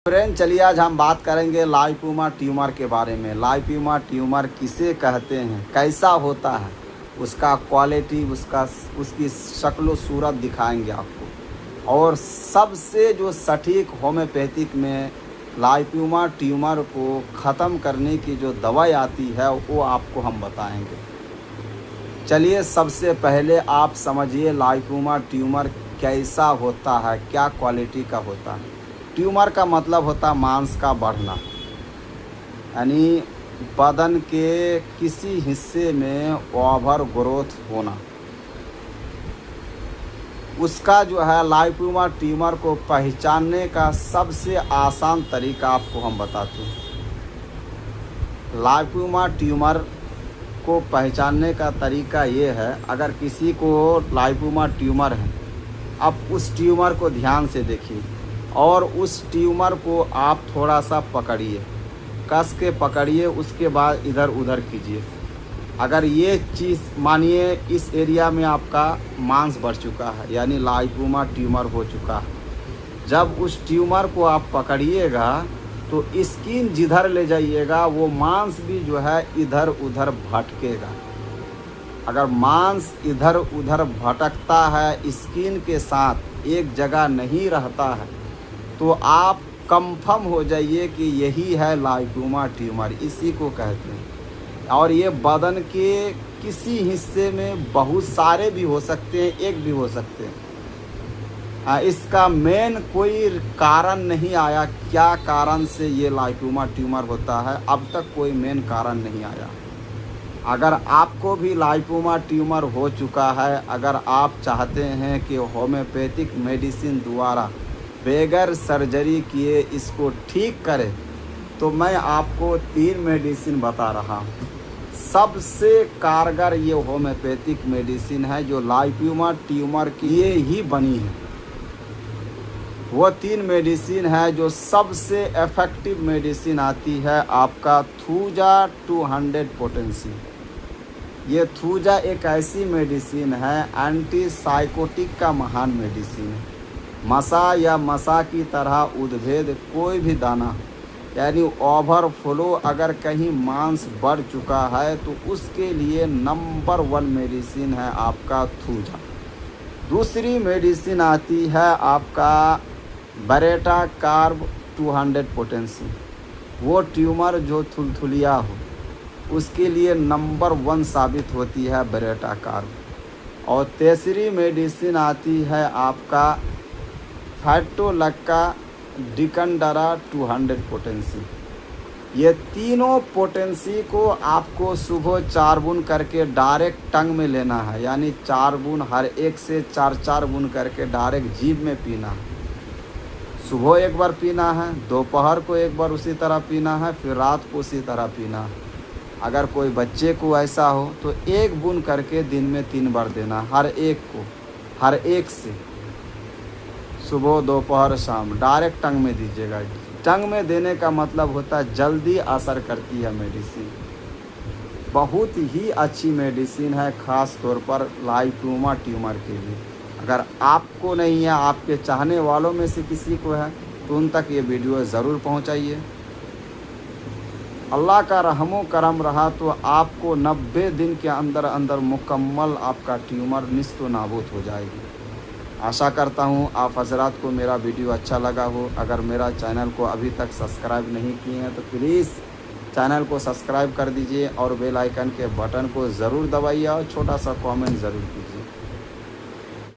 Friend, चलिए आज हम बात करेंगे लाइपोमा ट्यूमर के बारे में। लाइपोमा ट्यूमर किसे कहते हैं, कैसा होता है, उसका क्वालिटी, उसकी शक्ल सूरत दिखाएंगे आपको। और सबसे जो सटीक होम्योपैथिक में लाइपोमा ट्यूमर को ख़त्म करने की जो दवाई आती है वो आपको हम बताएंगे। चलिए सबसे पहले आप समझिए लाइपोमा ट्यूमर कैसा होता है, क्या क्वालिटी का होता है। ट्यूमर का मतलब होता है मांस का बढ़ना, यानी बदन के किसी हिस्से में ओवर ग्रोथ होना। उसका जो है लाइपोमा ट्यूमर को पहचानने का सबसे आसान तरीका आपको हम बताते हैं। लाइपोमा ट्यूमर को पहचानने का तरीका ये है, अगर किसी को लाइपोमा ट्यूमर है, अब उस ट्यूमर को ध्यान से देखिए और उस ट्यूमर को आप थोड़ा सा पकड़िए, कस के पकड़िए, उसके बाद इधर उधर कीजिए। अगर ये चीज़ मानिए इस एरिया में आपका मांस बढ़ चुका है, यानी लाइपोमा ट्यूमर हो चुका है। जब उस ट्यूमर को आप पकड़िएगा तो स्किन जिधर ले जाइएगा वो मांस भी जो है इधर उधर भटकेगा। अगर मांस इधर उधर भटकता है, स्किन के साथ एक जगह नहीं रहता है, तो आप कंफर्म हो जाइए कि यही है लाइपोमा ट्यूमर, इसी को कहते हैं। और ये बदन के किसी हिस्से में बहुत सारे भी हो सकते हैं, एक भी हो सकते हैं। इसका मेन कोई कारण नहीं आया, क्या कारण से ये लाइपोमा ट्यूमर होता है, अब तक कोई मेन कारण नहीं आया। अगर आपको भी लाइपोमा ट्यूमर हो चुका है, अगर आप चाहते हैं कि होम्योपैथिक मेडिसिन द्वारा बगैर सर्जरी किए इसको ठीक करें, तो मैं आपको 3 मेडिसिन बता रहा हूँ। सबसे कारगर ये होम्योपैथिक मेडिसिन है जो लाइपोमा ट्यूमर के लिए ही बनी है। वो 3 मेडिसिन है जो सबसे इफ़ेक्टिव मेडिसिन आती है आपका थूजा 200 पोटेंसी। ये थूजा एक ऐसी मेडिसिन है, एंटीसाइकोटिक का महान मेडिसिन है। मसा या मसा की तरह उद्भेद कोई भी दाना, यानी ओवरफ्लो अगर कहीं मांस बढ़ चुका है तो उसके लिए नंबर 1 मेडिसिन है आपका थूजा। दूसरी मेडिसिन आती है आपका बरेटा कार्ब 200 पोटेंसी। वो ट्यूमर जो थुलथुलिया हो उसके लिए नंबर 1 साबित होती है बरेटा कार्ब। और तीसरी मेडिसिन आती है आपका फैटोलक्का डिकंडरा 200 पोटेंसी। ये तीनों पोटेंसी को आपको सुबह 4 बूंद करके डायरेक्ट टंग में लेना है, यानी 4 बूंद हर एक से 4-4 बूंद करके डायरेक्ट जीभ में पीना है। सुबह एक बार पीना है, दोपहर को एक बार उसी तरह पीना है, फिर रात को उसी तरह पीना है। अगर कोई बच्चे को ऐसा हो तो 1 बूंद करके दिन में 3 बार देना, हर एक को, हर एक से सुबह दोपहर शाम डायरेक्ट टंग में दीजिएगा। टंग में देने का मतलब होता है जल्दी असर करती है मेडिसिन। बहुत ही अच्छी मेडिसिन है, ख़ास तौर पर लाइपोमा ट्यूमर के लिए। अगर आपको नहीं है, आपके चाहने वालों में से किसी को है, तो उन तक ये वीडियो ज़रूर पहुंचाइए। अल्लाह का रहमो करम रहा तो आपको 90 दिन के अंदर अंदर मुकम्मल आपका ट्यूमर निस्तो नाबूद हो जाएगी। आशा करता हूँ आप हजरात को मेरा वीडियो अच्छा लगा हो। अगर मेरा चैनल को अभी तक सब्सक्राइब नहीं किए हैं तो प्लीज़ चैनल को सब्सक्राइब कर दीजिए और बेल आइकन के बटन को ज़रूर दबाइए और छोटा सा कमेंट ज़रूर कीजिए।